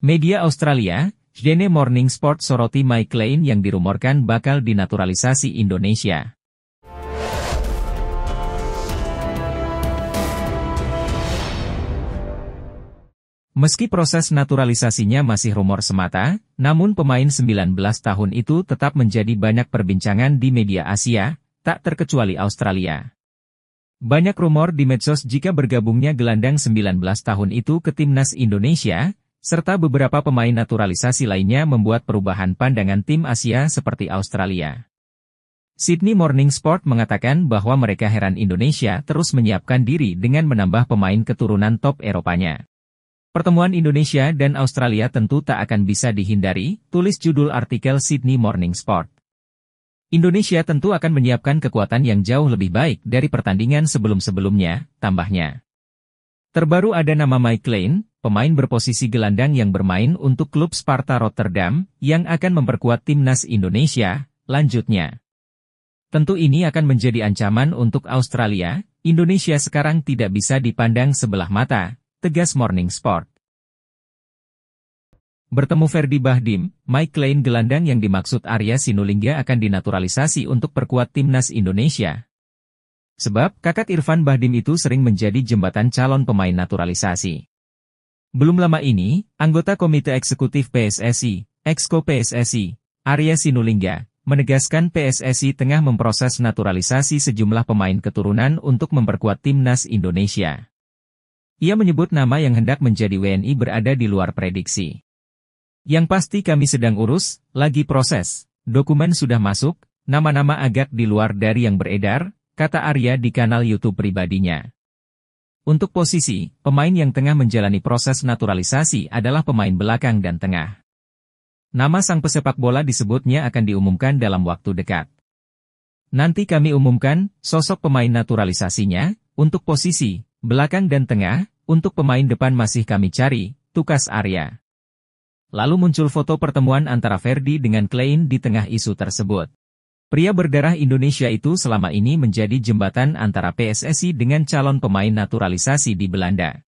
Media Australia, Sydney Morning Sport soroti Mike Lane yang dirumorkan bakal dinaturalisasi Indonesia. Meski proses naturalisasinya masih rumor semata, namun pemain 19 tahun itu tetap menjadi banyak perbincangan di media Asia, tak terkecuali Australia. Banyak rumor di medsos jika bergabungnya gelandang 19 tahun itu ke timnas Indonesia, serta beberapa pemain naturalisasi lainnya membuat perubahan pandangan tim Asia seperti Australia. Sydney Morning Sport mengatakan bahwa mereka heran Indonesia terus menyiapkan diri dengan menambah pemain keturunan top Eropanya. Pertemuan Indonesia dan Australia tentu tak akan bisa dihindari, tulis judul artikel Sydney Morning Sport. Indonesia tentu akan menyiapkan kekuatan yang jauh lebih baik dari pertandingan sebelum-sebelumnya, tambahnya. Terbaru ada nama Mike Lane, pemain berposisi gelandang yang bermain untuk klub Sparta Rotterdam, yang akan memperkuat timnas Indonesia, lanjutnya. Tentu ini akan menjadi ancaman untuk Australia, Indonesia sekarang tidak bisa dipandang sebelah mata, tegas Morning Sport. Bertemu Ferdi Bahdim, Mike Lane gelandang yang dimaksud Arya Sinulinga akan dinaturalisasi untuk perkuat timnas Indonesia. Sebab, kakak Irfan Bahdim itu sering menjadi jembatan calon pemain naturalisasi. Belum lama ini, anggota Komite Eksekutif PSSI, Exco PSSI, Arya Sinulinga, menegaskan PSSI tengah memproses naturalisasi sejumlah pemain keturunan untuk memperkuat timnas Indonesia. Ia menyebut nama yang hendak menjadi WNI berada di luar prediksi. Yang pasti kami sedang urus, lagi proses, dokumen sudah masuk, nama-nama agak di luar dari yang beredar, kata Arya di kanal YouTube pribadinya. Untuk posisi, pemain yang tengah menjalani proses naturalisasi adalah pemain belakang dan tengah. Nama sang pesepak bola disebutnya akan diumumkan dalam waktu dekat. Nanti kami umumkan sosok pemain naturalisasinya, untuk posisi, belakang dan tengah, untuk pemain depan masih kami cari, tukas Arya. Lalu muncul foto pertemuan antara Ferdi dengan Klein di tengah isu tersebut. Pria berdarah Indonesia itu selama ini menjadi jembatan antara PSSI dengan calon pemain naturalisasi di Belanda.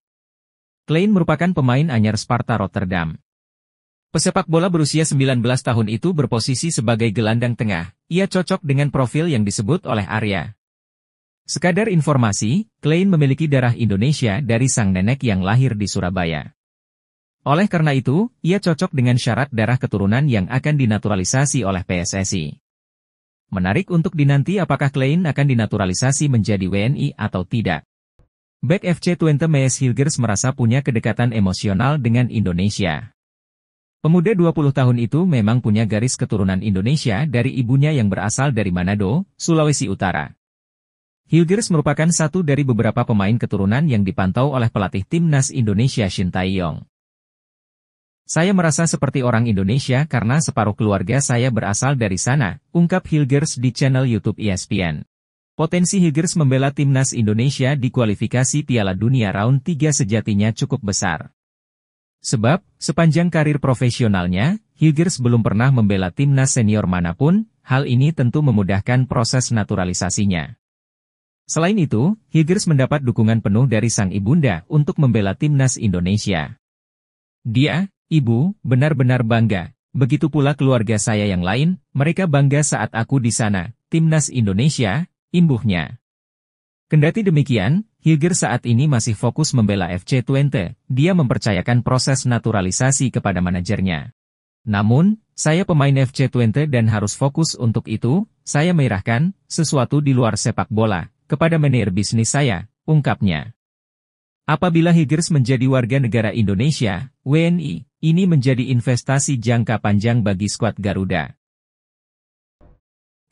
Klein merupakan pemain anyar Sparta Rotterdam. Pesepak bola berusia 19 tahun itu berposisi sebagai gelandang tengah, ia cocok dengan profil yang disebut oleh Arya. Sekadar informasi, Klein memiliki darah Indonesia dari sang nenek yang lahir di Surabaya. Oleh karena itu, ia cocok dengan syarat darah keturunan yang akan dinaturalisasi oleh PSSI. Menarik untuk dinanti apakah Klein akan dinaturalisasi menjadi WNI atau tidak. Back FC Twente Mees Hilgers merasa punya kedekatan emosional dengan Indonesia. Pemuda 20 tahun itu memang punya garis keturunan Indonesia dari ibunya yang berasal dari Manado, Sulawesi Utara. Hilgers merupakan satu dari beberapa pemain keturunan yang dipantau oleh pelatih timnas Indonesia Shin Tae-yong. Saya merasa seperti orang Indonesia karena separuh keluarga saya berasal dari sana, ungkap Hilgers di channel YouTube ESPN. Potensi Hilgers membela timnas Indonesia di kualifikasi Piala Dunia Round 3 sejatinya cukup besar. Sebab, sepanjang karir profesionalnya, Hilgers belum pernah membela timnas senior manapun, hal ini tentu memudahkan proses naturalisasinya. Selain itu, Hilgers mendapat dukungan penuh dari sang ibunda untuk membela timnas Indonesia. Dia, Ibu, benar-benar bangga. Begitu pula keluarga saya yang lain, mereka bangga saat aku di sana, timnas Indonesia, imbuhnya. Kendati demikian, Hilgers saat ini masih fokus membela FC Twente, dia mempercayakan proses naturalisasi kepada manajernya. Namun, saya pemain FC Twente dan harus fokus untuk itu, saya menyerahkan sesuatu di luar sepak bola, kepada manajer bisnis saya, ungkapnya. Apabila Hilgers menjadi warga negara Indonesia, WNI, ini menjadi investasi jangka panjang bagi skuad Garuda.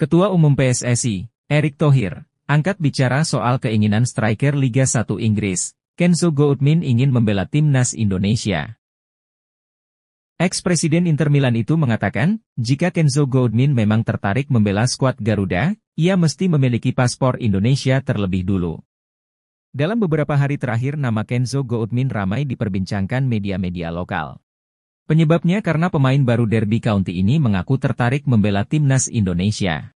Ketua Umum PSSI, Erick Thohir, angkat bicara soal keinginan striker Liga 1 Inggris, Kenzo Goodman ingin membela timnas Indonesia. Ex-presiden Inter Milan itu mengatakan, jika Kenzo Goodman memang tertarik membela skuad Garuda, ia mesti memiliki paspor Indonesia terlebih dulu. Dalam beberapa hari terakhir nama Kenzo Goodman ramai diperbincangkan media-media lokal. Penyebabnya karena pemain baru Derby County ini mengaku tertarik membela timnas Indonesia.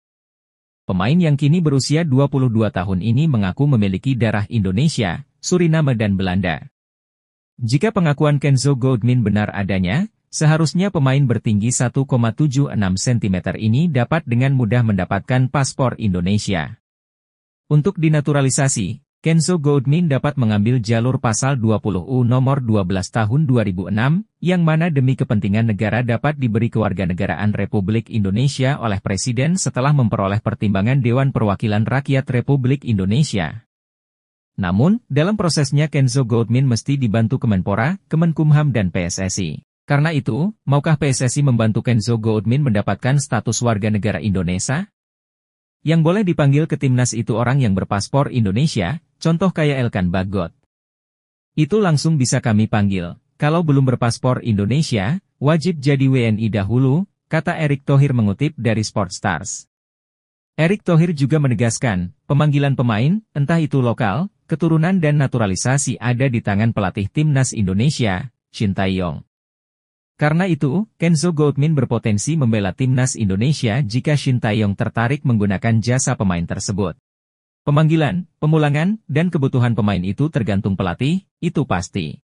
Pemain yang kini berusia 22 tahun ini mengaku memiliki darah Indonesia, Suriname dan Belanda. Jika pengakuan Kenzo Goldmin benar adanya, seharusnya pemain bertinggi 1,76 cm ini dapat dengan mudah mendapatkan paspor Indonesia. Untuk dinaturalisasi, Kenzo Goldmin dapat mengambil jalur pasal 20 nomor 12 tahun 2006, yang mana demi kepentingan negara dapat diberi kewarganegaraan Republik Indonesia oleh Presiden setelah memperoleh pertimbangan Dewan Perwakilan Rakyat Republik Indonesia. Namun, dalam prosesnya Kenzo Goldmin mesti dibantu Kemenpora, Kemenkumham dan PSSI. Karena itu, maukah PSSI membantu Kenzo Goldmin mendapatkan status warga negara Indonesia? Yang boleh dipanggil ke timnas itu orang yang berpaspor Indonesia, contoh kayak Elkan Bagot. Itu langsung bisa kami panggil. Kalau belum berpaspor Indonesia, wajib jadi WNI dahulu, kata Erick Thohir mengutip dari Sportstars. Erick Thohir juga menegaskan, pemanggilan pemain, entah itu lokal, keturunan dan naturalisasi ada di tangan pelatih timnas Indonesia, Shin Tae-yong. Karena itu, Kenzo Goldmin berpotensi membela timnas Indonesia jika Shin Tae-yong tertarik menggunakan jasa pemain tersebut. Pemanggilan, pemulangan, dan kebutuhan pemain itu tergantung pelatih, itu pasti.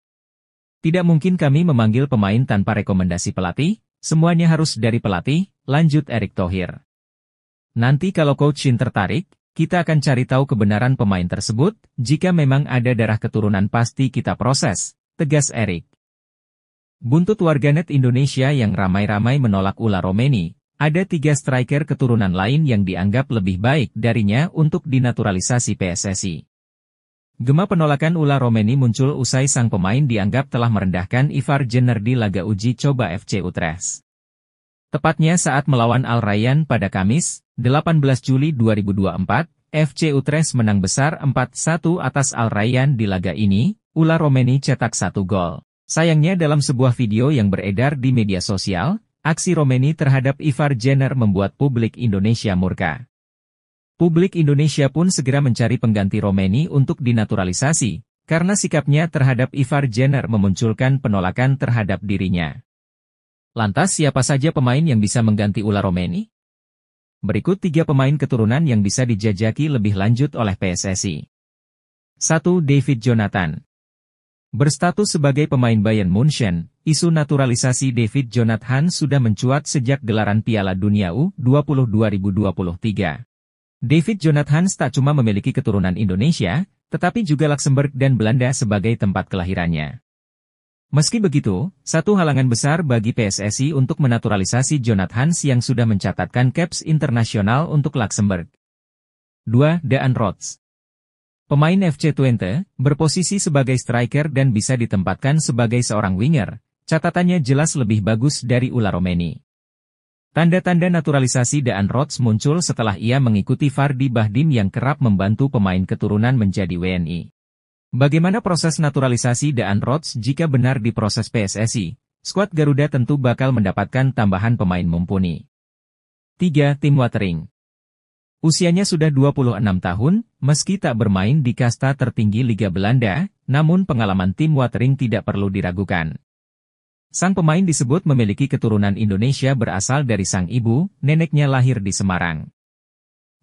Tidak mungkin kami memanggil pemain tanpa rekomendasi pelatih, semuanya harus dari pelatih, lanjut Erick Thohir. Nanti kalau Coach Shin tertarik, kita akan cari tahu kebenaran pemain tersebut, jika memang ada darah keturunan pasti kita proses, tegas Erick. Buntut warganet Indonesia yang ramai-ramai menolak Ula Romeni, ada 3 striker keturunan lain yang dianggap lebih baik darinya untuk dinaturalisasi PSSI. Gema penolakan Ula Romeni muncul usai sang pemain dianggap telah merendahkan Ivar Jenner di laga uji coba FC Utrecht. Tepatnya saat melawan Al Rayyan pada Kamis, 18 Juli 2024, FC Utrecht menang besar 4-1 atas Al Rayyan di laga ini, Ula Romeni cetak 1 gol. Sayangnya dalam sebuah video yang beredar di media sosial, aksi Romeni terhadap Ivar Jenner membuat publik Indonesia murka. Publik Indonesia pun segera mencari pengganti Romeni untuk dinaturalisasi, karena sikapnya terhadap Ivar Jenner memunculkan penolakan terhadap dirinya. Lantas siapa saja pemain yang bisa mengganti Ula Romeni? Berikut 3 pemain keturunan yang bisa dijajaki lebih lanjut oleh PSSI. 1. David Jonathan. Berstatus sebagai pemain Bayern Munchen, isu naturalisasi David Jonathan sudah mencuat sejak gelaran Piala Dunia U20 2023. David Jonathan tak cuma memiliki keturunan Indonesia, tetapi juga Luxembourg dan Belanda sebagai tempat kelahirannya. Meski begitu, satu halangan besar bagi PSSI untuk menaturalisasi Jonathan yang sudah mencatatkan caps internasional untuk Luxembourg. 2. Daan Rots. Pemain FC Twente, berposisi sebagai striker dan bisa ditempatkan sebagai seorang winger, catatannya jelas lebih bagus dari Ula Romeni. Tanda-tanda naturalisasi Daan Rots muncul setelah ia mengikuti Fardy Bahdim yang kerap membantu pemain keturunan menjadi WNI. Bagaimana proses naturalisasi Daan Rots jika benar diproses PSSI? Skuad Garuda tentu bakal mendapatkan tambahan pemain mumpuni. 3. Tim Watering. Usianya sudah 26 tahun, meski tak bermain di kasta tertinggi Liga Belanda, namun pengalaman tim Watering tidak perlu diragukan. Sang pemain disebut memiliki keturunan Indonesia berasal dari sang ibu, neneknya lahir di Semarang.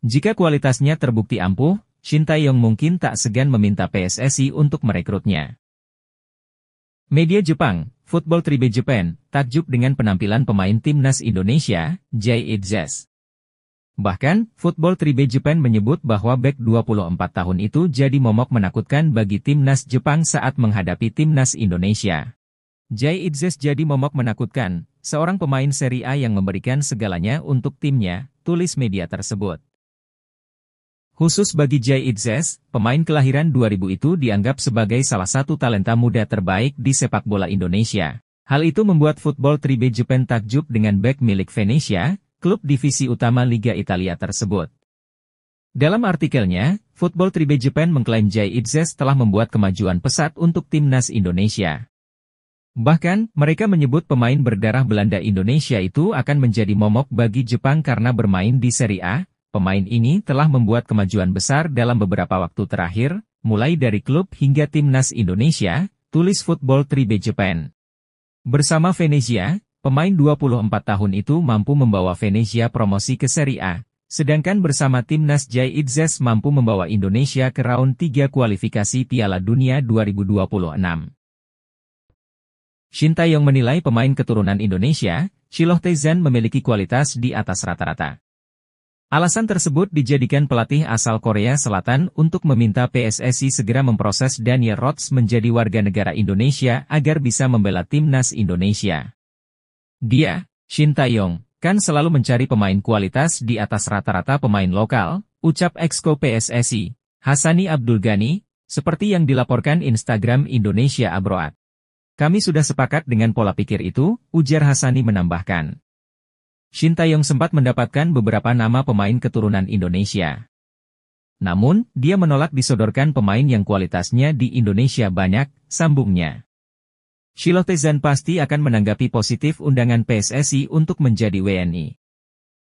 Jika kualitasnya terbukti ampuh, Shin Tae-yong mungkin tak segan meminta PSSI untuk merekrutnya. Media Jepang, Football Tribe Japan, takjub dengan penampilan pemain timnas Indonesia, Jay Idzes. Bahkan, Football Tribe Japan menyebut bahwa bek 24 tahun itu jadi momok menakutkan bagi timnas Jepang saat menghadapi timnas Indonesia. Jay Idzes jadi momok menakutkan, seorang pemain Serie A yang memberikan segalanya untuk timnya, tulis media tersebut. Khusus bagi Jay Idzes, pemain kelahiran 2000 itu dianggap sebagai salah satu talenta muda terbaik di sepak bola Indonesia. Hal itu membuat Football Tribe Japan takjub dengan bek milik Venezia, klub divisi utama Liga Italia tersebut. Dalam artikelnya, Football Tribe Japan mengklaim Jay Idzes telah membuat kemajuan pesat untuk timnas Indonesia. Bahkan, mereka menyebut pemain berdarah Belanda Indonesia itu akan menjadi momok bagi Jepang karena bermain di Serie A. Pemain ini telah membuat kemajuan besar dalam beberapa waktu terakhir, mulai dari klub hingga timnas Indonesia, tulis Football Tribe Japan. Bersama Venezia, pemain 24 tahun itu mampu membawa Venezia promosi ke Serie A, sedangkan bersama timnas Jay Idzes mampu membawa Indonesia ke round 3 kualifikasi Piala Dunia 2026. Shin Tae-yong menilai pemain keturunan Indonesia, Shiloh Tae-zan memiliki kualitas di atas rata-rata. Alasan tersebut dijadikan pelatih asal Korea Selatan untuk meminta PSSI segera memproses Daniel Rodz menjadi warga negara Indonesia agar bisa membela timnas Indonesia. Dia, Shin Tae-yong, kan selalu mencari pemain kualitas di atas rata-rata pemain lokal, ucap Exco PSSI, Hassani Abdul Ghani, seperti yang dilaporkan Instagram Indonesia Abroad. Kami sudah sepakat dengan pola pikir itu, ujar Hassani menambahkan. Shin Tae-yong sempat mendapatkan beberapa nama pemain keturunan Indonesia. Namun, dia menolak disodorkan pemain yang kualitasnya di Indonesia banyak, sambungnya. Shiloh Tae-zan pasti akan menanggapi positif undangan PSSI untuk menjadi WNI.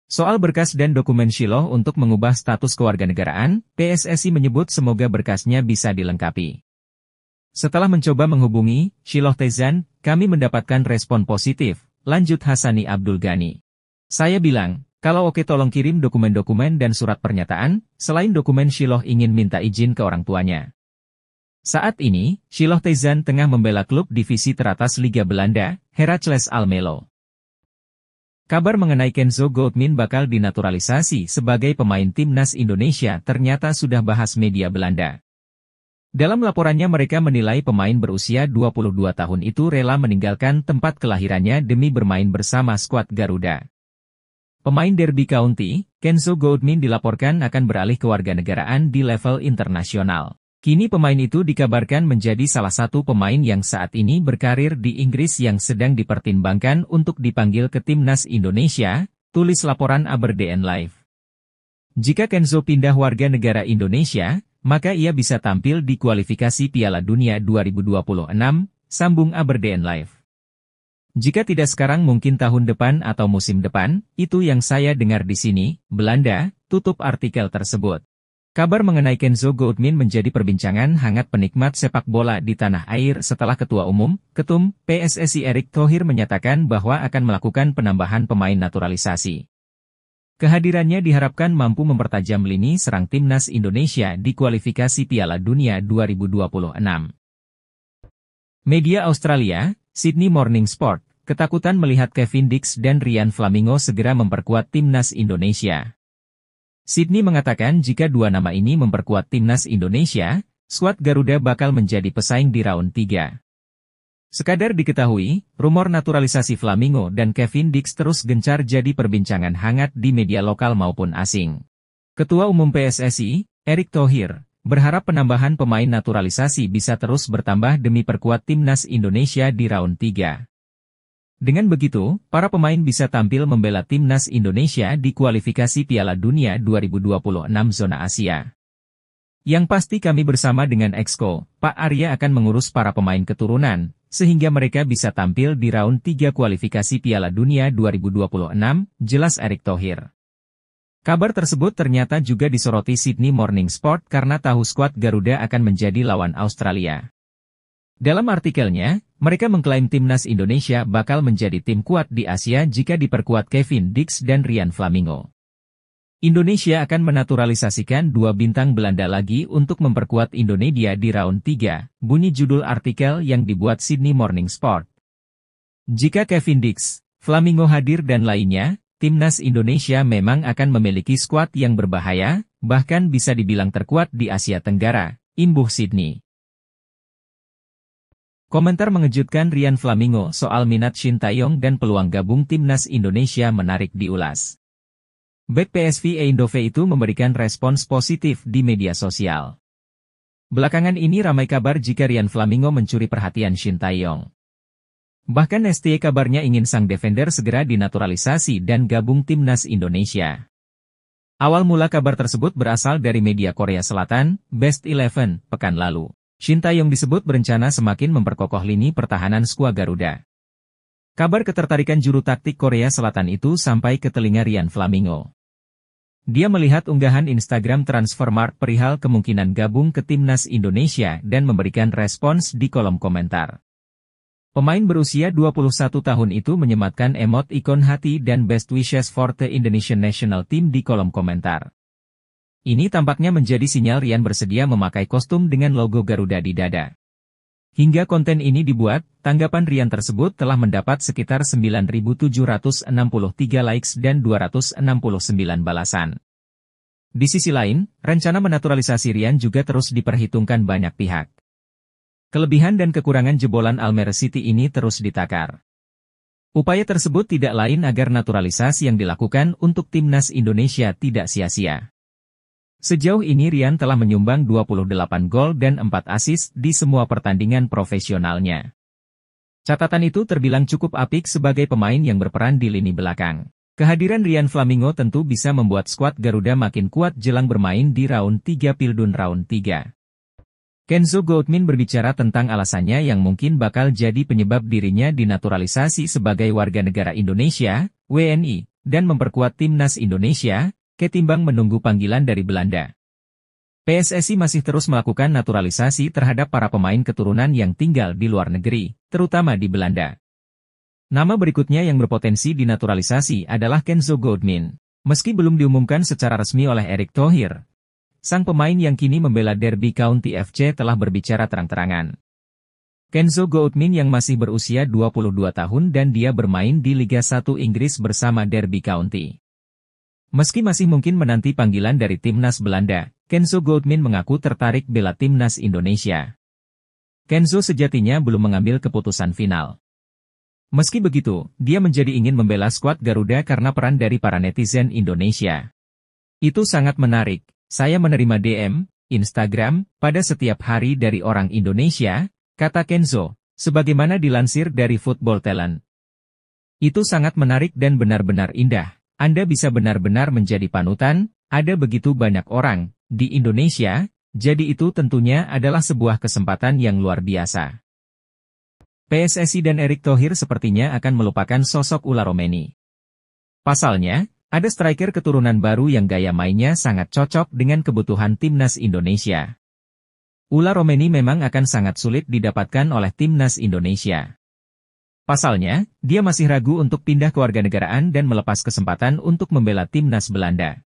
Soal berkas dan dokumen Shiloh untuk mengubah status kewarganegaraan, PSSI menyebut semoga berkasnya bisa dilengkapi. Setelah mencoba menghubungi Shiloh Tae-zan, kami mendapatkan respon positif, lanjut Hassani Abdul Ghani. Saya bilang, kalau oke tolong kirim dokumen-dokumen dan surat pernyataan, selain dokumen Shiloh ingin minta izin ke orang tuanya. Saat ini, Shiloh Tae-zan tengah membela klub divisi teratas Liga Belanda, Heracles Almelo. Kabar mengenai Kenzo Goldmin bakal dinaturalisasi sebagai pemain timnas Indonesia ternyata sudah bahas media Belanda. Dalam laporannya mereka menilai pemain berusia 22 tahun itu rela meninggalkan tempat kelahirannya demi bermain bersama skuad Garuda. Pemain Derby County, Kenzo Goldmin dilaporkan akan beralih kewarganegaraan di level internasional. Kini pemain itu dikabarkan menjadi salah satu pemain yang saat ini berkarir di Inggris yang sedang dipertimbangkan untuk dipanggil ke timnas Indonesia, tulis laporan Aberdeen Live. Jika Kenzo pindah warga negara Indonesia, maka ia bisa tampil di kualifikasi Piala Dunia 2026, sambung Aberdeen Live. Jika tidak sekarang mungkin tahun depan atau musim depan, itu yang saya dengar di sini, Belanda, tutup artikel tersebut. Kabar mengenai Kenzo Goldmin menjadi perbincangan hangat penikmat sepak bola di tanah air setelah Ketum PSSI Erick Thohir menyatakan bahwa akan melakukan penambahan pemain naturalisasi. Kehadirannya diharapkan mampu mempertajam lini serang timnas Indonesia di kualifikasi Piala Dunia 2026. Media Australia, Sydney Morning Sport, ketakutan melihat Kevin Dix dan Ryan Flamingo segera memperkuat timnas Indonesia. Sydney mengatakan jika dua nama ini memperkuat timnas Indonesia, skuad Garuda bakal menjadi pesaing di round 3. Sekadar diketahui, rumor naturalisasi Flamingo dan Kevin Dix terus gencar jadi perbincangan hangat di media lokal maupun asing. Ketua Umum PSSI, Erick Thohir, berharap penambahan pemain naturalisasi bisa terus bertambah demi perkuat timnas Indonesia di round 3. Dengan begitu, para pemain bisa tampil membela timnas Indonesia di kualifikasi Piala Dunia 2026 zona Asia. Yang pasti kami bersama dengan Exco, Pak Arya akan mengurus para pemain keturunan, sehingga mereka bisa tampil di round 3 kualifikasi Piala Dunia 2026, jelas Erick Thohir. Kabar tersebut ternyata juga disoroti Sydney Morning Sport karena tahu skuad Garuda akan menjadi lawan Australia. Dalam artikelnya, mereka mengklaim timnas Indonesia bakal menjadi tim kuat di Asia jika diperkuat Kevin Dix dan Ryan Flamingo. Indonesia akan menaturalisasikan dua bintang Belanda lagi untuk memperkuat Indonesia di round 3, bunyi judul artikel yang dibuat Sydney Morning Sport. Jika Kevin Dix, Flamingo hadir dan lainnya, timnas Indonesia memang akan memiliki skuad yang berbahaya, bahkan bisa dibilang terkuat di Asia Tenggara, imbuh Sydney. Komentar mengejutkan Ryan Flamingo soal minat Shin Tae-yong dan peluang gabung timnas Indonesia menarik diulas. Bek PSV Eindhoven itu memberikan respons positif di media sosial. Belakangan ini ramai kabar jika Ryan Flamingo mencuri perhatian Shin Tae-yong. Bahkan ST kabarnya ingin sang defender segera dinaturalisasi dan gabung timnas Indonesia. Awal mula kabar tersebut berasal dari media Korea Selatan, Best 11, pekan lalu. Shin Tae-yong disebut berencana semakin memperkokoh lini pertahanan skuad Garuda. Kabar ketertarikan juru taktik Korea Selatan itu sampai ke telinga Ryan Flamingo. Dia melihat unggahan Instagram Transfermarkt perihal kemungkinan gabung ke timnas Indonesia dan memberikan respons di kolom komentar. Pemain berusia 21 tahun itu menyematkan emot ikon hati dan best wishes for the Indonesian National Team di kolom komentar. Ini tampaknya menjadi sinyal Ryan bersedia memakai kostum dengan logo Garuda di dada. Hingga konten ini dibuat, tanggapan Rian tersebut telah mendapat sekitar 9.763 likes dan 269 balasan. Di sisi lain, rencana menaturalisasi Rian juga terus diperhitungkan banyak pihak. Kelebihan dan kekurangan jebolan Almere City ini terus ditakar. Upaya tersebut tidak lain agar naturalisasi yang dilakukan untuk timnas Indonesia tidak sia-sia. Sejauh ini Rian telah menyumbang 28 gol dan 4 assist di semua pertandingan profesionalnya. Catatan itu terbilang cukup apik sebagai pemain yang berperan di lini belakang. Kehadiran Rian Flamingo tentu bisa membuat skuad Garuda makin kuat jelang bermain di round 3 Pildun round 3. Kenzo Goutmin berbicara tentang alasannya yang mungkin bakal jadi penyebab dirinya dinaturalisasi sebagai warga negara Indonesia, WNI, dan memperkuat timnas Indonesia, ketimbang menunggu panggilan dari Belanda. PSSI masih terus melakukan naturalisasi terhadap para pemain keturunan yang tinggal di luar negeri, terutama di Belanda. Nama berikutnya yang berpotensi dinaturalisasi adalah Kenzo Goutmin. Meski belum diumumkan secara resmi oleh Erick Thohir, sang pemain yang kini membela Derby County FC telah berbicara terang-terangan. Kenzo Goutmin yang masih berusia 22 tahun dan dia bermain di Liga 1 Inggris bersama Derby County. Meski masih mungkin menanti panggilan dari timnas Belanda, Kenzo Goutmin mengaku tertarik bela timnas Indonesia. Kenzo sejatinya belum mengambil keputusan final. Meski begitu, dia menjadi ingin membela skuad Garuda karena peran dari para netizen Indonesia. Itu sangat menarik. Saya menerima DM, Instagram, pada setiap hari dari orang Indonesia, kata Kenzo, sebagaimana dilansir dari Football Talent. Itu sangat menarik dan benar-benar indah. Anda bisa benar-benar menjadi panutan, ada begitu banyak orang di Indonesia, jadi itu tentunya adalah sebuah kesempatan yang luar biasa. PSSI dan Erick Thohir sepertinya akan melupakan sosok Ula Romeni. Pasalnya, ada striker keturunan baru yang gaya mainnya sangat cocok dengan kebutuhan timnas Indonesia. Ula Romeni memang akan sangat sulit didapatkan oleh timnas Indonesia. Pasalnya, dia masih ragu untuk pindah kewarganegaraan dan melepas kesempatan untuk membela timnas Belanda.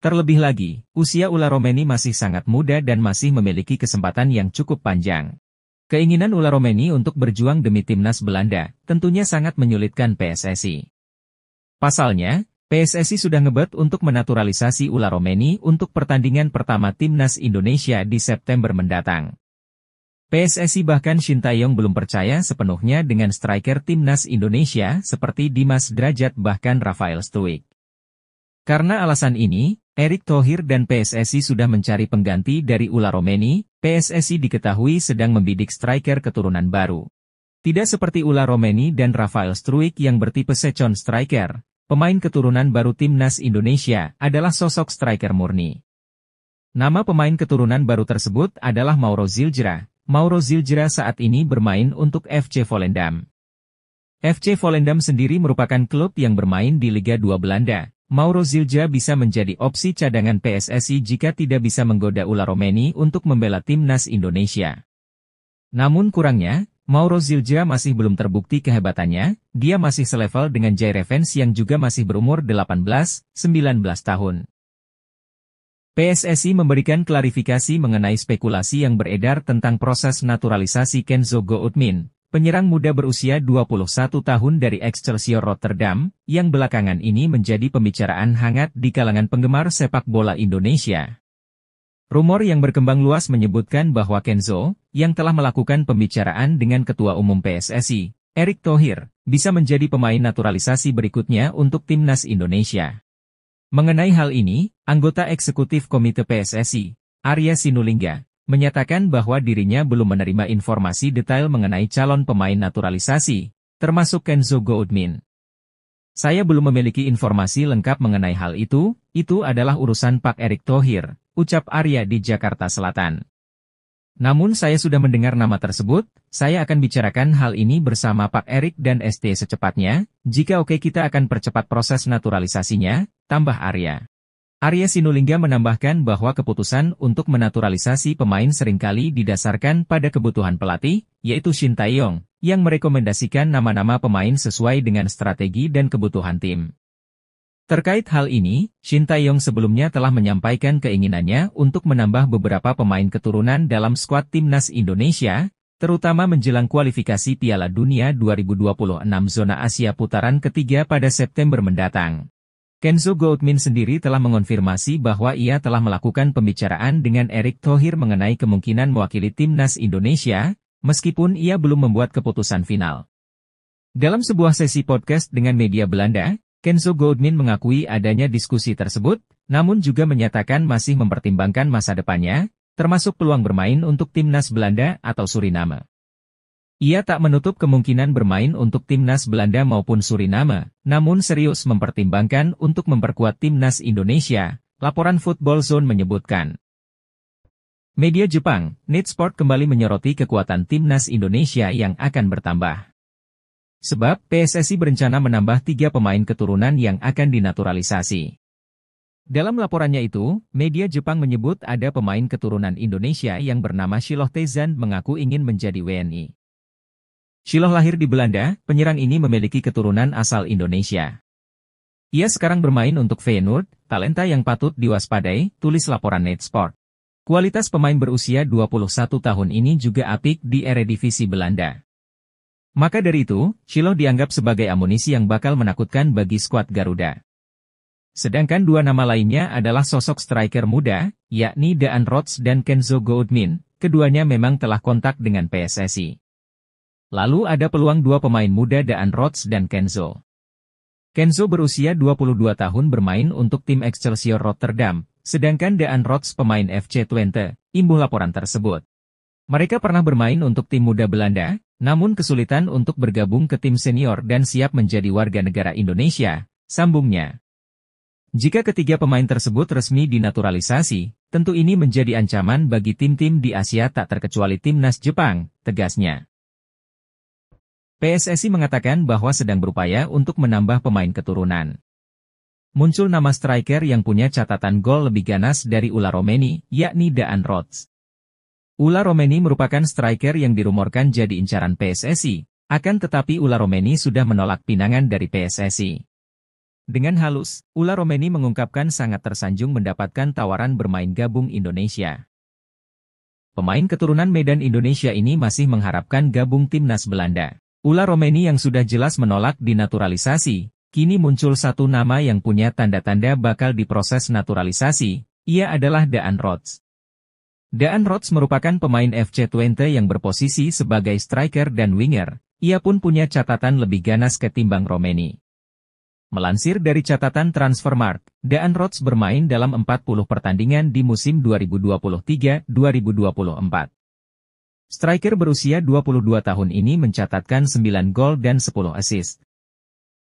Terlebih lagi, usia Ula Romeni masih sangat muda dan masih memiliki kesempatan yang cukup panjang. Keinginan Ula Romeni untuk berjuang demi timnas Belanda tentunya sangat menyulitkan PSSI. Pasalnya, PSSI sudah ngebet untuk menaturalisasi Ula Romeni untuk pertandingan pertama timnas Indonesia di September mendatang. PSSI bahkan Shin Tae-yong belum percaya sepenuhnya dengan striker timnas Indonesia seperti Dimas Drajat bahkan Rafael Struijk. Karena alasan ini, Erick Thohir dan PSSI sudah mencari pengganti dari Ula Romeni. PSSI diketahui sedang membidik striker keturunan baru. Tidak seperti Ula Romeni dan Rafael Struijk yang bertipe second striker, pemain keturunan baru timnas Indonesia adalah sosok striker murni. Nama pemain keturunan baru tersebut adalah Mauro Zildjian. Mauro Zildjian saat ini bermain untuk FC Volendam. FC Volendam sendiri merupakan klub yang bermain di Liga 2 Belanda. Mauro Zildjian bisa menjadi opsi cadangan PSSI jika tidak bisa menggoda Ula Romeni untuk membela timnas Indonesia. Namun kurangnya, Mauro Zildjian masih belum terbukti kehebatannya, dia masih selevel dengan Jai Revens yang juga masih berumur 18-19 tahun. PSSI memberikan klarifikasi mengenai spekulasi yang beredar tentang proses naturalisasi Kenzo Goutmin, penyerang muda berusia 21 tahun dari Excelsior Rotterdam, yang belakangan ini menjadi pembicaraan hangat di kalangan penggemar sepak bola Indonesia. Rumor yang berkembang luas menyebutkan bahwa Kenzo, yang telah melakukan pembicaraan dengan Ketua Umum PSSI, Erick Thohir, bisa menjadi pemain naturalisasi berikutnya untuk timnas Indonesia. Mengenai hal ini, anggota eksekutif Komite PSSI, Arya Sinulinga, menyatakan bahwa dirinya belum menerima informasi detail mengenai calon pemain naturalisasi, termasuk Kenzo Goutmin. Saya belum memiliki informasi lengkap mengenai hal itu adalah urusan Pak Erick Thohir, ucap Arya di Jakarta Selatan. Namun saya sudah mendengar nama tersebut, saya akan bicarakan hal ini bersama Pak Erick dan ST secepatnya, jika oke kita akan percepat proses naturalisasinya, tambah Arya. Arya Sinulinga menambahkan bahwa keputusan untuk menaturalisasi pemain seringkali didasarkan pada kebutuhan pelatih, yaitu Shin Tae-yong, yang merekomendasikan nama-nama pemain sesuai dengan strategi dan kebutuhan tim. Terkait hal ini, Shin Tae-yong sebelumnya telah menyampaikan keinginannya untuk menambah beberapa pemain keturunan dalam skuad timnas Indonesia, terutama menjelang kualifikasi Piala Dunia 2026 zona Asia putaran ketiga pada September mendatang. Kenzo Goldmin sendiri telah mengonfirmasi bahwa ia telah melakukan pembicaraan dengan Erick Thohir mengenai kemungkinan mewakili timnas Indonesia, meskipun ia belum membuat keputusan final. Dalam sebuah sesi podcast dengan media Belanda, Kenzo Goldmin mengakui adanya diskusi tersebut, namun juga menyatakan masih mempertimbangkan masa depannya, termasuk peluang bermain untuk timnas Belanda atau Suriname. Ia tak menutup kemungkinan bermain untuk timnas Belanda maupun Suriname, namun serius mempertimbangkan untuk memperkuat timnas Indonesia, laporan Football Zone menyebutkan. Media Jepang, Netsport kembali menyoroti kekuatan timnas Indonesia yang akan bertambah. Sebab, PSSI berencana menambah 3 pemain keturunan yang akan dinaturalisasi. Dalam laporannya itu, media Jepang menyebut ada pemain keturunan Indonesia yang bernama Shiloh Tezan mengaku ingin menjadi WNI. Shiloh lahir di Belanda, penyerang ini memiliki keturunan asal Indonesia. Ia sekarang bermain untuk Feyenoord, talenta yang patut diwaspadai, tulis laporan Netsport. Kualitas pemain berusia 21 tahun ini juga apik di Eredivisie Belanda. Maka dari itu, Shiloh dianggap sebagai amunisi yang bakal menakutkan bagi skuad Garuda. Sedangkan 2 nama lainnya adalah sosok striker muda, yakni Daan Rots dan Kenzo Goldmin, keduanya memang telah kontak dengan PSSI. Lalu ada peluang 2 pemain muda Daan Rots dan Kenzo. Kenzo berusia 22 tahun bermain untuk tim Excelsior Rotterdam, sedangkan Daan Rots pemain FC Twente, imbuh laporan tersebut. Mereka pernah bermain untuk tim muda Belanda, namun kesulitan untuk bergabung ke tim senior dan siap menjadi warga negara Indonesia, sambungnya. Jika ketiga pemain tersebut resmi dinaturalisasi, tentu ini menjadi ancaman bagi tim-tim di Asia tak terkecuali timnas Jepang, tegasnya. PSSI mengatakan bahwa sedang berupaya untuk menambah pemain keturunan. Muncul nama striker yang punya catatan gol lebih ganas dari Ula Romeni, yakni Daan Rots. Ula Romeni merupakan striker yang dirumorkan jadi incaran PSSI, akan tetapi Ula Romeni sudah menolak pinangan dari PSSI. Dengan halus, Ula Romeni mengungkapkan sangat tersanjung mendapatkan tawaran bermain gabung Indonesia. Pemain keturunan Medan Indonesia ini masih mengharapkan gabung timnas Belanda. Ula Romeni yang sudah jelas menolak dinaturalisasi, kini muncul satu nama yang punya tanda-tanda bakal diproses naturalisasi, ia adalah Daan Rots. Daan Rots merupakan pemain FC Twente yang berposisi sebagai striker dan winger, ia pun punya catatan lebih ganas ketimbang Romeni. Melansir dari catatan Transfermarkt, Daan Rots bermain dalam 40 pertandingan di musim 2023-2024. Striker berusia 22 tahun ini mencatatkan 9 gol dan 10 assist.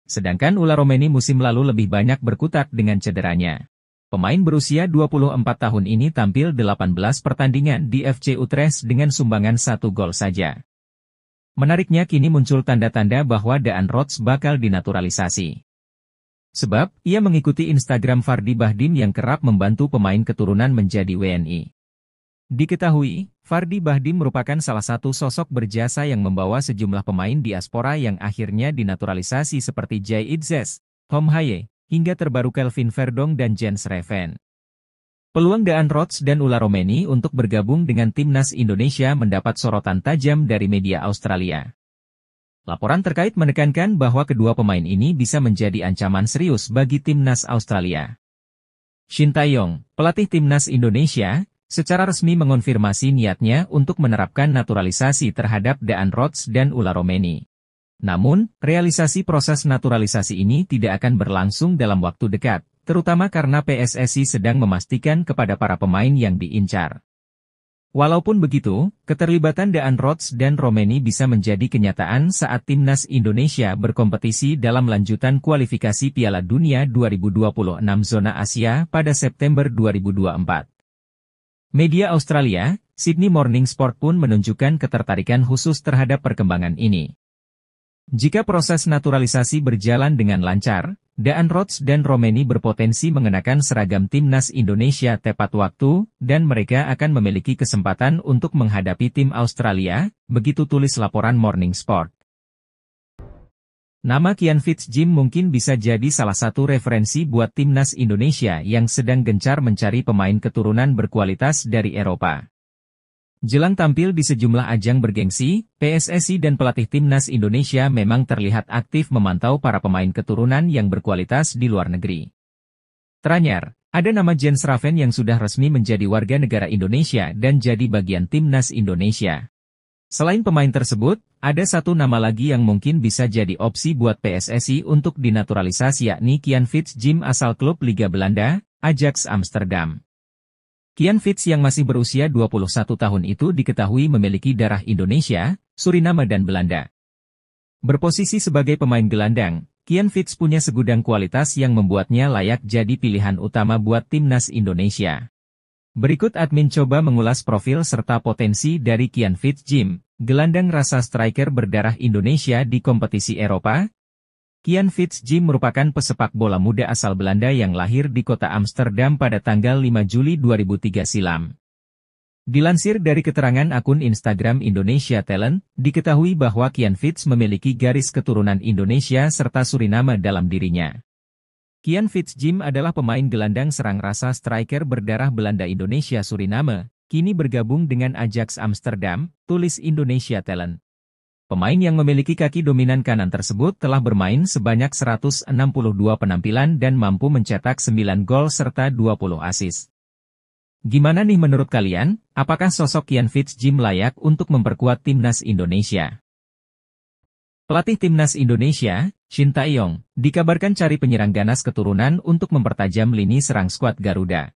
Sedangkan Ula Romeni musim lalu lebih banyak berkutat dengan cederanya. Pemain berusia 24 tahun ini tampil 18 pertandingan di FC Utrecht dengan sumbangan 1 gol saja. Menariknya kini muncul tanda-tanda bahwa Daan Rots bakal dinaturalisasi. Sebab, ia mengikuti Instagram Fardy Bahdim yang kerap membantu pemain keturunan menjadi WNI. Diketahui, Fardy Bahdim merupakan salah satu sosok berjasa yang membawa sejumlah pemain diaspora yang akhirnya dinaturalisasi seperti Jay Idzes, Tom Haye, hingga terbaru Kelvin Verdong dan Jens Reven. Peluang Daan Rots dan Ula Romeni untuk bergabung dengan timnas Indonesia mendapat sorotan tajam dari media Australia. Laporan terkait menekankan bahwa kedua pemain ini bisa menjadi ancaman serius bagi timnas Australia. Shin Tae-yong, pelatih timnas Indonesia, secara resmi mengonfirmasi niatnya untuk menerapkan naturalisasi terhadap Daan Rots dan Ula Romeni. Namun, realisasi proses naturalisasi ini tidak akan berlangsung dalam waktu dekat, terutama karena PSSI sedang memastikan kepada para pemain yang diincar. Walaupun begitu, keterlibatan Daan Rots dan Romeni bisa menjadi kenyataan saat timnas Indonesia berkompetisi dalam lanjutan kualifikasi Piala Dunia 2026 zona Asia pada September 2024. Media Australia, Sydney Morning Sport pun menunjukkan ketertarikan khusus terhadap perkembangan ini. Jika proses naturalisasi berjalan dengan lancar, Daan Rots dan Romeni berpotensi mengenakan seragam timnas Indonesia tepat waktu, dan mereka akan memiliki kesempatan untuk menghadapi tim Australia, begitu tulis laporan Morning Sport. Nama Kian Fitzjim mungkin bisa jadi salah satu referensi buat timnas Indonesia yang sedang gencar mencari pemain keturunan berkualitas dari Eropa. Jelang tampil di sejumlah ajang bergengsi, PSSI dan pelatih timnas Indonesia memang terlihat aktif memantau para pemain keturunan yang berkualitas di luar negeri. Teranyar, ada nama Jens Raven yang sudah resmi menjadi warga negara Indonesia dan jadi bagian timnas Indonesia. Selain pemain tersebut, ada satu nama lagi yang mungkin bisa jadi opsi buat PSSI untuk dinaturalisasi, yakni Kian Fitzjim asal klub Liga Belanda, Ajax Amsterdam. Kian Fitz yang masih berusia 21 tahun itu diketahui memiliki darah Indonesia, Suriname dan Belanda. Berposisi sebagai pemain gelandang, Kian Fitz punya segudang kualitas yang membuatnya layak jadi pilihan utama buat timnas Indonesia. Berikut admin coba mengulas profil serta potensi dari Kian Fitzjim, gelandang rasa striker berdarah Indonesia di kompetisi Eropa. Kian Fitzjim merupakan pesepak bola muda asal Belanda yang lahir di kota Amsterdam pada tanggal 5 Juli 2003 silam. Dilansir dari keterangan akun Instagram Indonesia Talent, diketahui bahwa Kian Fitz memiliki garis keturunan Indonesia serta Suriname dalam dirinya. Kian Fitzjim adalah pemain gelandang serang rasa striker berdarah Belanda Indonesia Suriname, kini bergabung dengan Ajax Amsterdam, tulis Indonesia Talent. Pemain yang memiliki kaki dominan kanan tersebut telah bermain sebanyak 162 penampilan dan mampu mencetak 9 gol serta 20 assist. Gimana nih menurut kalian? Apakah sosok Kian Fitzjim layak untuk memperkuat timnas Indonesia? Pelatih timnas Indonesia, Shin Tae-yong, dikabarkan cari penyerang ganas keturunan untuk mempertajam lini serang skuad Garuda.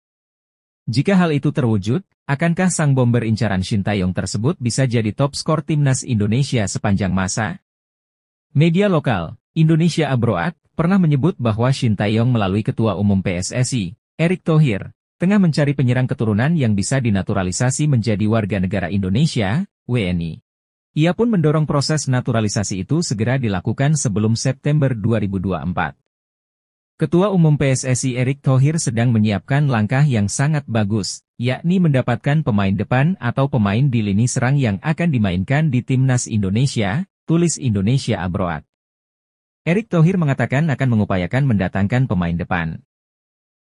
Jika hal itu terwujud, akankah sang bomber incaran Shin Tae-yong tersebut bisa jadi top skor timnas Indonesia sepanjang masa? Media lokal, Indonesia Abroad, pernah menyebut bahwa Shin Tae-yong melalui Ketua Umum PSSI, Erick Thohir, tengah mencari penyerang keturunan yang bisa dinaturalisasi menjadi warga negara Indonesia, WNI. Ia pun mendorong proses naturalisasi itu segera dilakukan sebelum September 2024. Ketua Umum PSSI Erick Thohir sedang menyiapkan langkah yang sangat bagus, yakni mendapatkan pemain depan atau pemain di lini serang yang akan dimainkan di timnas Indonesia, tulis Indonesia Abroad. Erick Thohir mengatakan akan mengupayakan mendatangkan pemain depan.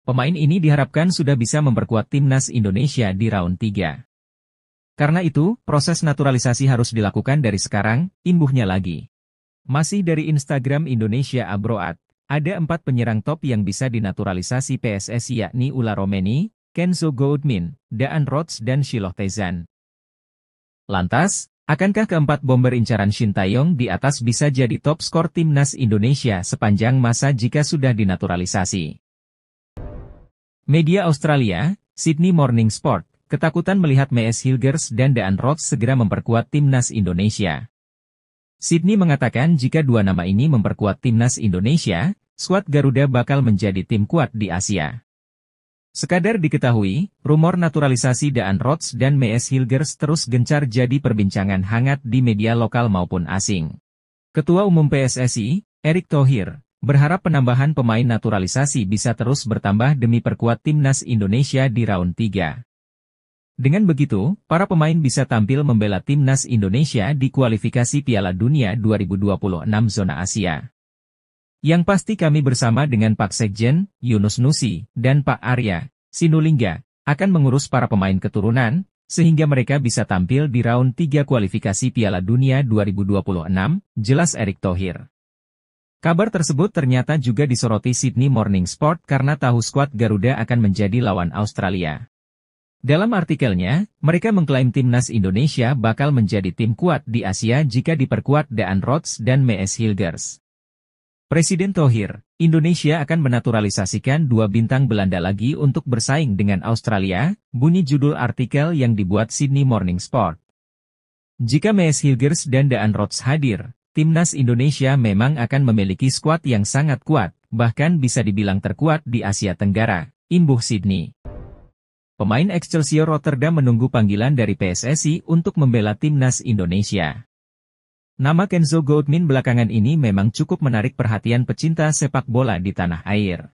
Pemain ini diharapkan sudah bisa memperkuat timnas Indonesia di round 3. Karena itu, proses naturalisasi harus dilakukan dari sekarang, imbuhnya lagi. Masih dari Instagram Indonesia Abroad. Ada 4 penyerang top yang bisa dinaturalisasi PSSI, yakni Ula Romeni, Kenzo Goudmin, Daan Rots dan Shiloh Tezan. Lantas, akankah keempat bomber incaran Shin Tae-yong di atas bisa jadi top skor timnas Indonesia sepanjang masa jika sudah dinaturalisasi? Media Australia, Sydney Morning Sport, ketakutan melihat Mees Hilgers dan Daan Rots segera memperkuat timnas Indonesia. Sydney mengatakan jika dua nama ini memperkuat timnas Indonesia, skuad Garuda bakal menjadi tim kuat di Asia. Sekadar diketahui, rumor naturalisasi Daan Rots dan Mees Hilgers terus gencar jadi perbincangan hangat di media lokal maupun asing. Ketua Umum PSSI, Erick Thohir, berharap penambahan pemain naturalisasi bisa terus bertambah demi perkuat timnas Indonesia di round 3. Dengan begitu, para pemain bisa tampil membela timnas Indonesia di kualifikasi Piala Dunia 2026 zona Asia. Yang pasti kami bersama dengan Pak Sekjen, Yunus Nusi, dan Pak Arya Sinulinga, akan mengurus para pemain keturunan, sehingga mereka bisa tampil di round 3 kualifikasi Piala Dunia 2026, jelas Erick Thohir. Kabar tersebut ternyata juga disoroti Sydney Morning Sport karena tahu skuad Garuda akan menjadi lawan Australia. Dalam artikelnya, mereka mengklaim timnas Indonesia bakal menjadi tim kuat di Asia jika diperkuat Daan Rots dan Mees Hilgers. Presiden Thohir, Indonesia akan menaturalisasikan 2 bintang Belanda lagi untuk bersaing dengan Australia, bunyi judul artikel yang dibuat Sydney Morning Sport. Jika Mees Hilgers dan Daan Rots hadir, timnas Indonesia memang akan memiliki skuad yang sangat kuat, bahkan bisa dibilang terkuat di Asia Tenggara, imbuh Sydney. Pemain Excelsior Rotterdam menunggu panggilan dari PSSI untuk membela timnas Indonesia. Nama Kenzo Goudmin belakangan ini memang cukup menarik perhatian pecinta sepak bola di tanah air.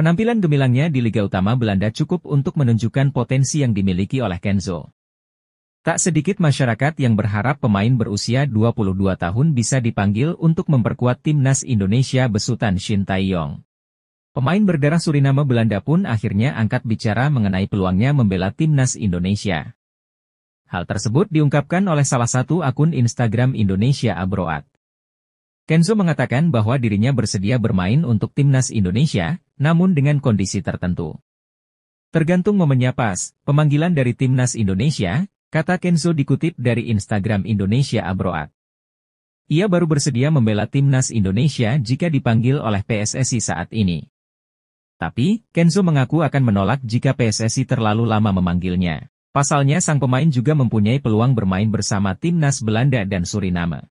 Penampilan gemilangnya di Liga Utama Belanda cukup untuk menunjukkan potensi yang dimiliki oleh Kenzo. Tak sedikit masyarakat yang berharap pemain berusia 22 tahun bisa dipanggil untuk memperkuat timnas Indonesia besutan Shin Tae-yong. Pemain berdarah Suriname Belanda pun akhirnya angkat bicara mengenai peluangnya membela timnas Indonesia. Hal tersebut diungkapkan oleh salah satu akun Instagram Indonesia Abroad. Kenzo mengatakan bahwa dirinya bersedia bermain untuk timnas Indonesia, namun dengan kondisi tertentu. Tergantung momennya pas, pemanggilan dari timnas Indonesia, kata Kenzo dikutip dari Instagram Indonesia Abroad. Ia baru bersedia membela timnas Indonesia jika dipanggil oleh PSSI saat ini. Tapi, Kenzo mengaku akan menolak jika PSSI terlalu lama memanggilnya. Pasalnya sang pemain juga mempunyai peluang bermain bersama timnas Belanda dan Suriname.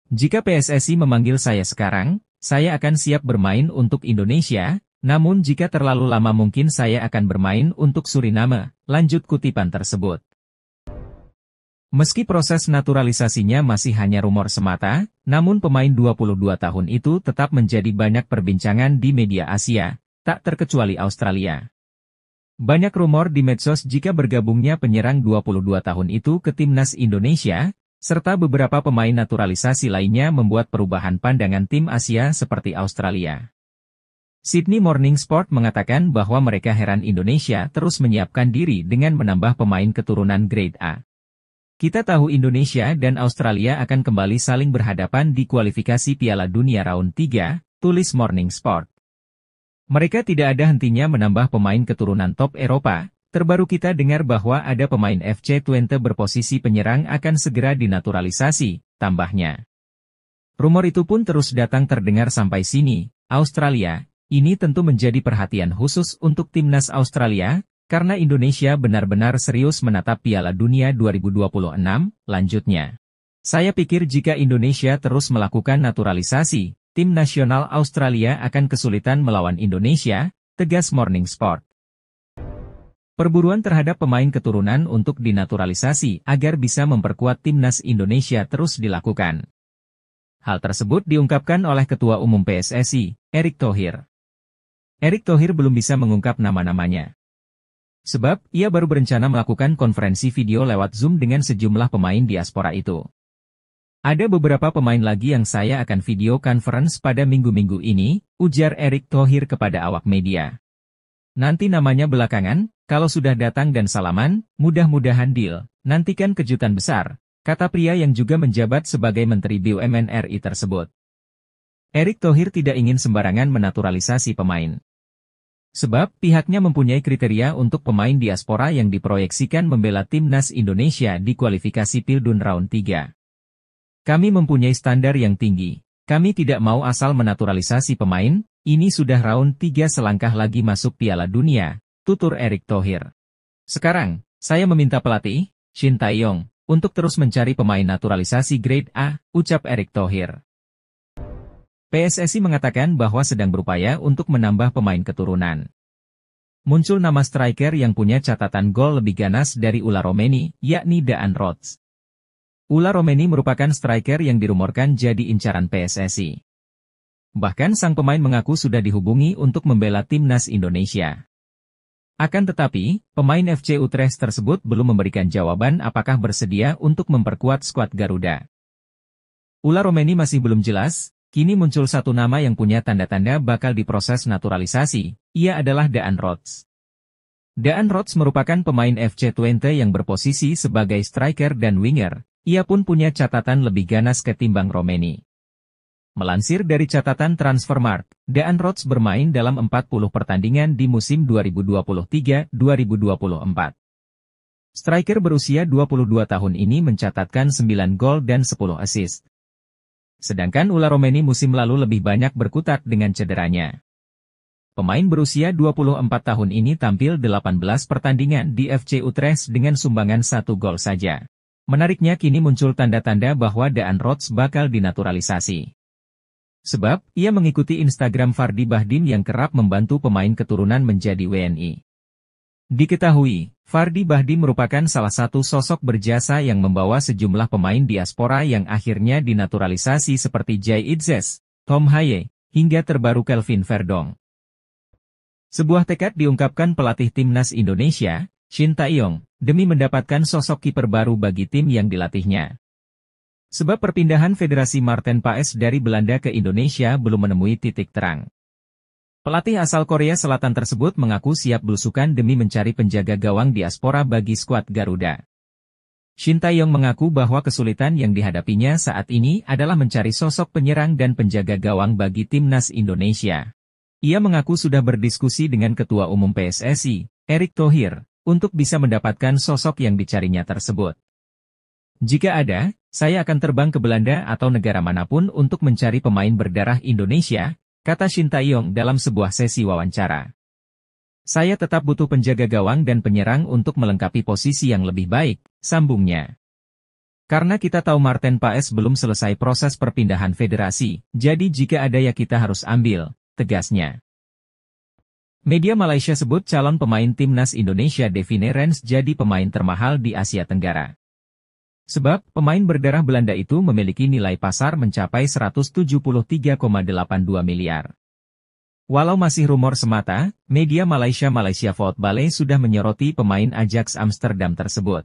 Jika PSSI memanggil saya sekarang, saya akan siap bermain untuk Indonesia, namun jika terlalu lama mungkin saya akan bermain untuk Suriname, lanjut kutipan tersebut. Meski proses naturalisasinya masih hanya rumor semata, namun pemain 22 tahun itu tetap menjadi banyak perbincangan di media Asia, tak terkecuali Australia. Banyak rumor di medsos jika bergabungnya penyerang 22 tahun itu ke timnas Indonesia, serta beberapa pemain naturalisasi lainnya membuat perubahan pandangan tim Asia seperti Australia. Sydney Morning Sport mengatakan bahwa mereka heran Indonesia terus menyiapkan diri dengan menambah pemain keturunan grade A. Kita tahu Indonesia dan Australia akan kembali saling berhadapan di kualifikasi Piala Dunia Round 3, tulis Morning Sport. Mereka tidak ada hentinya menambah pemain keturunan top Eropa, terbaru kita dengar bahwa ada pemain FC Twente berposisi penyerang akan segera dinaturalisasi, tambahnya. Rumor itu pun terus datang terdengar sampai sini, Australia, ini tentu menjadi perhatian khusus untuk timnas Australia, karena Indonesia benar-benar serius menatap Piala Dunia 2026, lanjutnya. Saya pikir jika Indonesia terus melakukan naturalisasi, tim nasional Australia akan kesulitan melawan Indonesia, tegas Morning Sport. Perburuan terhadap pemain keturunan untuk dinaturalisasi agar bisa memperkuat timnas Indonesia terus dilakukan. Hal tersebut diungkapkan oleh Ketua Umum PSSI, Erick Thohir. Erick Thohir belum bisa mengungkap nama-namanya. Sebab, ia baru berencana melakukan konferensi video lewat Zoom dengan sejumlah pemain diaspora itu. Ada beberapa pemain lagi yang saya akan video conference pada minggu-minggu ini, ujar Erick Thohir kepada awak media. Nanti namanya belakangan, kalau sudah datang dan salaman, mudah-mudahan deal, nantikan kejutan besar, kata pria yang juga menjabat sebagai Menteri BUMN RI tersebut. Erick Thohir tidak ingin sembarangan menaturalisasi pemain. Sebab, pihaknya mempunyai kriteria untuk pemain diaspora yang diproyeksikan membela timnas Indonesia di kualifikasi Pildun Round 3. Kami mempunyai standar yang tinggi. Kami tidak mau asal menaturalisasi pemain, ini sudah round 3 selangkah lagi masuk Piala Dunia, tutur Erick Thohir. Sekarang, saya meminta pelatih, Shin Tae-yong, untuk terus mencari pemain naturalisasi grade A, ucap Erick Thohir. PSSI mengatakan bahwa sedang berupaya untuk menambah pemain keturunan. Muncul nama striker yang punya catatan gol lebih ganas dari Ula Romeni, yakni Daan Rots. Ula Romeni merupakan striker yang dirumorkan jadi incaran PSSI. Bahkan sang pemain mengaku sudah dihubungi untuk membela timnas Indonesia. Akan tetapi, pemain FC Utrecht tersebut belum memberikan jawaban apakah bersedia untuk memperkuat skuad Garuda. Ula Romeni masih belum jelas, kini muncul satu nama yang punya tanda-tanda bakal diproses naturalisasi, ia adalah Daan Rots. Daan Rots merupakan pemain FC Twente yang berposisi sebagai striker dan winger. Ia pun punya catatan lebih ganas ketimbang Romeni. Melansir dari catatan Transfermarkt, Daan Rots bermain dalam 40 pertandingan di musim 2023-2024. Striker berusia 22 tahun ini mencatatkan 9 gol dan 10 assist. Sedangkan Ula Romeni musim lalu lebih banyak berkutat dengan cederanya. Pemain berusia 24 tahun ini tampil 18 pertandingan di FC Utrecht dengan sumbangan 1 gol saja. Menariknya kini muncul tanda-tanda bahwa Daan Rots bakal dinaturalisasi. Sebab, ia mengikuti Instagram Fardy Bahdim yang kerap membantu pemain keturunan menjadi WNI. Diketahui, Fardy Bahdim merupakan salah satu sosok berjasa yang membawa sejumlah pemain diaspora yang akhirnya dinaturalisasi seperti Jay Itzes, Tom Haye, hingga terbaru Kelvin Verdong. Sebuah tekad diungkapkan pelatih timnas Indonesia, Shin Tae-yong, demi mendapatkan sosok kiper baru bagi tim yang dilatihnya. Sebab perpindahan Federasi Marten Paes dari Belanda ke Indonesia belum menemui titik terang. Pelatih asal Korea Selatan tersebut mengaku siap belusukan demi mencari penjaga gawang diaspora bagi skuad Garuda. Shin Tae-yong mengaku bahwa kesulitan yang dihadapinya saat ini adalah mencari sosok penyerang dan penjaga gawang bagi timnas Indonesia. Ia mengaku sudah berdiskusi dengan Ketua Umum PSSI, Erick Thohir, untuk bisa mendapatkan sosok yang dicarinya tersebut. Jika ada, saya akan terbang ke Belanda atau negara manapun untuk mencari pemain berdarah Indonesia, kata Shin Tae-yong dalam sebuah sesi wawancara. Saya tetap butuh penjaga gawang dan penyerang untuk melengkapi posisi yang lebih baik, sambungnya. Karena kita tahu Marten Paes belum selesai proses perpindahan federasi, jadi jika ada ya kita harus ambil, tegasnya. Media Malaysia sebut calon pemain timnas Indonesia Devine Rens jadi pemain termahal di Asia Tenggara. Sebab, pemain berdarah Belanda itu memiliki nilai pasar mencapai 173,82 miliar. Walau masih rumor semata, media Malaysia Football sudah menyoroti pemain Ajax Amsterdam tersebut.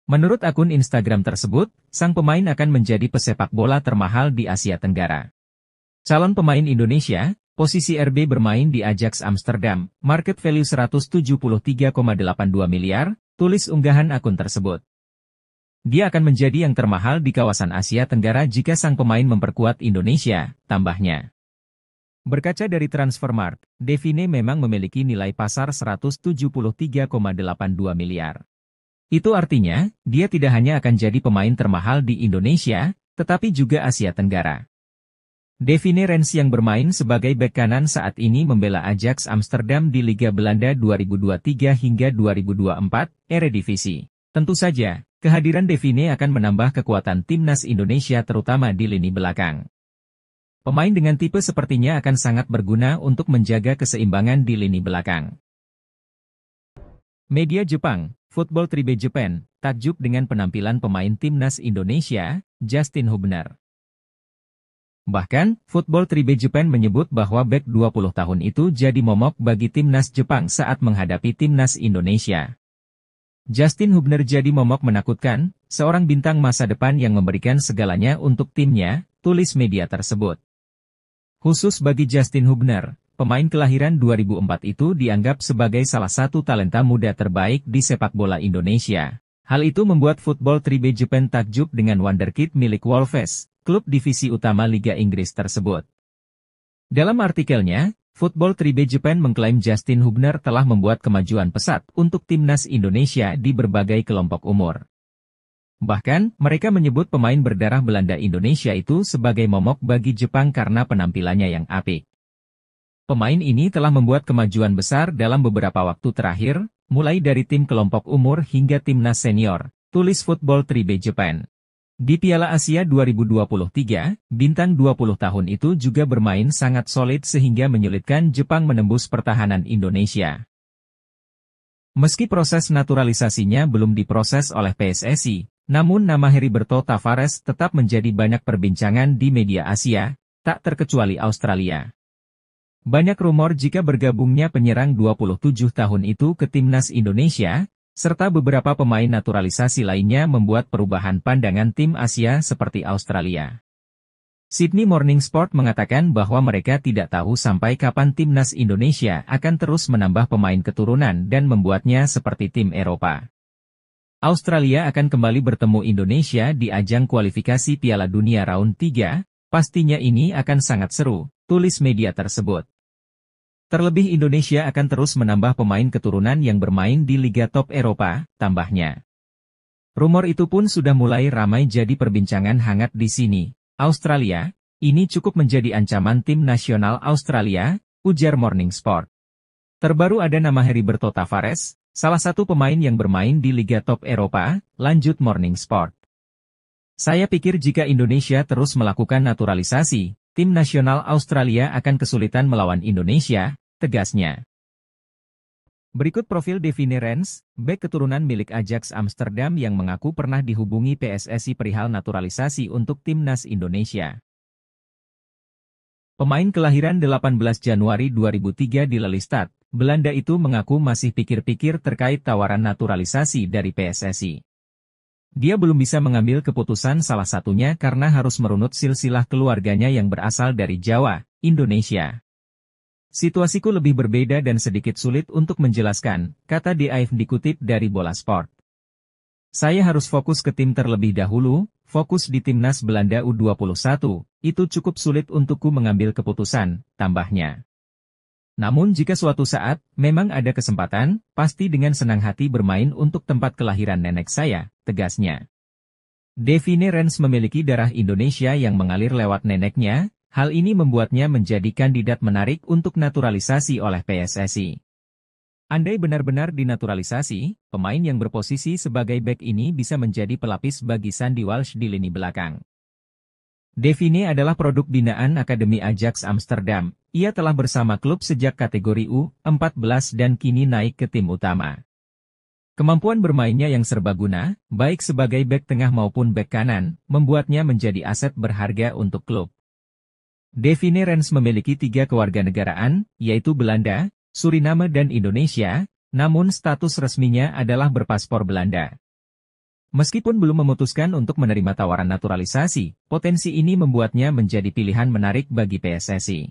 Menurut akun Instagram tersebut, sang pemain akan menjadi pesepak bola termahal di Asia Tenggara. Calon pemain Indonesia, posisi RB bermain di Ajax Amsterdam, market value 173,82 miliar, tulis unggahan akun tersebut. Dia akan menjadi yang termahal di kawasan Asia Tenggara jika sang pemain memperkuat Indonesia, tambahnya. Berkaca dari Transfermarkt, Devine memang memiliki nilai pasar 173,82 miliar. Itu artinya, dia tidak hanya akan jadi pemain termahal di Indonesia, tetapi juga Asia Tenggara. Devine Rens yang bermain sebagai bek kanan saat ini membela Ajax Amsterdam di Liga Belanda 2023 hingga 2024, Eredivisie. Tentu saja, kehadiran Devine akan menambah kekuatan timnas Indonesia terutama di lini belakang. Pemain dengan tipe sepertinya akan sangat berguna untuk menjaga keseimbangan di lini belakang. Media Jepang, Football Tribe Japan, takjub dengan penampilan pemain timnas Indonesia, Justin Hubner. Bahkan, Football Tribe Japan menyebut bahwa bek 20 tahun itu jadi momok bagi timnas Jepang saat menghadapi timnas Indonesia. Justin Hubner jadi momok menakutkan, seorang bintang masa depan yang memberikan segalanya untuk timnya, tulis media tersebut. Khusus bagi Justin Hubner, pemain kelahiran 2004 itu dianggap sebagai salah satu talenta muda terbaik di sepak bola Indonesia. Hal itu membuat Football Tribe Japan takjub dengan wonderkid milik Wolves, klub divisi utama Liga Inggris tersebut. Dalam artikelnya, Football Tribe Japan mengklaim Justin Hubner telah membuat kemajuan pesat untuk timnas Indonesia di berbagai kelompok umur. Bahkan, mereka menyebut pemain berdarah Belanda Indonesia itu sebagai momok bagi Jepang karena penampilannya yang apik. Pemain ini telah membuat kemajuan besar dalam beberapa waktu terakhir, mulai dari tim kelompok umur hingga timnas senior, tulis Football Tribe Japan. Di Piala Asia 2023, bintang 20 tahun itu juga bermain sangat solid sehingga menyulitkan Jepang menembus pertahanan Indonesia. Meski proses naturalisasinya belum diproses oleh PSSI, namun nama Heriberto Tavares tetap menjadi banyak perbincangan di media Asia, tak terkecuali Australia. Banyak rumor jika bergabungnya penyerang 27 tahun itu ke timnas Indonesia, serta beberapa pemain naturalisasi lainnya membuat perubahan pandangan tim Asia seperti Australia. Sydney Morning Sport mengatakan bahwa mereka tidak tahu sampai kapan timnas Indonesia akan terus menambah pemain keturunan dan membuatnya seperti tim Eropa. Australia akan kembali bertemu Indonesia di ajang kualifikasi Piala Dunia Round 3, pastinya ini akan sangat seru, tulis media tersebut. Terlebih Indonesia akan terus menambah pemain keturunan yang bermain di Liga Top Eropa, tambahnya. Rumor itu pun sudah mulai ramai jadi perbincangan hangat di sini. Australia, ini cukup menjadi ancaman tim nasional Australia, ujar Morning Sport. Terbaru ada nama Heriberto Tavares, salah satu pemain yang bermain di Liga Top Eropa, lanjut Morning Sport. Saya pikir jika Indonesia terus melakukan naturalisasi, tim nasional Australia akan kesulitan melawan Indonesia, tegasnya. Berikut profil Devine Rens, bek keturunan milik Ajax Amsterdam yang mengaku pernah dihubungi PSSI perihal naturalisasi untuk timnas Indonesia. Pemain kelahiran 18 Januari 2003 di Lelystad, Belanda itu mengaku masih pikir-pikir terkait tawaran naturalisasi dari PSSI. Dia belum bisa mengambil keputusan salah satunya karena harus merunut silsilah keluarganya yang berasal dari Jawa, Indonesia. Situasiku lebih berbeda dan sedikit sulit untuk menjelaskan, kata DAF dikutip dari Bola Sport. Saya harus fokus ke tim terlebih dahulu, fokus di timnas Belanda U21, itu cukup sulit untukku mengambil keputusan, tambahnya. Namun jika suatu saat, memang ada kesempatan, pasti dengan senang hati bermain untuk tempat kelahiran nenek saya, tegasnya. Devine Rens memiliki darah Indonesia yang mengalir lewat neneknya, hal ini membuatnya menjadi kandidat menarik untuk naturalisasi oleh PSSI. Andai benar-benar dinaturalisasi, pemain yang berposisi sebagai bek ini bisa menjadi pelapis bagi Sandy Walsh di lini belakang. Devine adalah produk binaan Akademi Ajax Amsterdam. Ia telah bersama klub sejak kategori U14 dan kini naik ke tim utama. Kemampuan bermainnya yang serbaguna, baik sebagai bek tengah maupun bek kanan, membuatnya menjadi aset berharga untuk klub. Devine Rens memiliki 3 kewarganegaraan, yaitu Belanda, Suriname dan Indonesia, namun status resminya adalah berpaspor Belanda. Meskipun belum memutuskan untuk menerima tawaran naturalisasi, potensi ini membuatnya menjadi pilihan menarik bagi PSSI.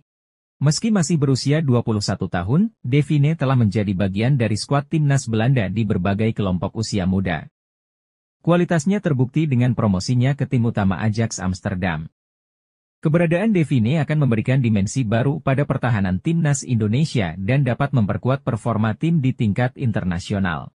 Meski masih berusia 21 tahun, Devine telah menjadi bagian dari skuad timnas Belanda di berbagai kelompok usia muda. Kualitasnya terbukti dengan promosinya ke tim utama Ajax Amsterdam. Keberadaan Devine akan memberikan dimensi baru pada pertahanan timnas Indonesia dan dapat memperkuat performa tim di tingkat internasional.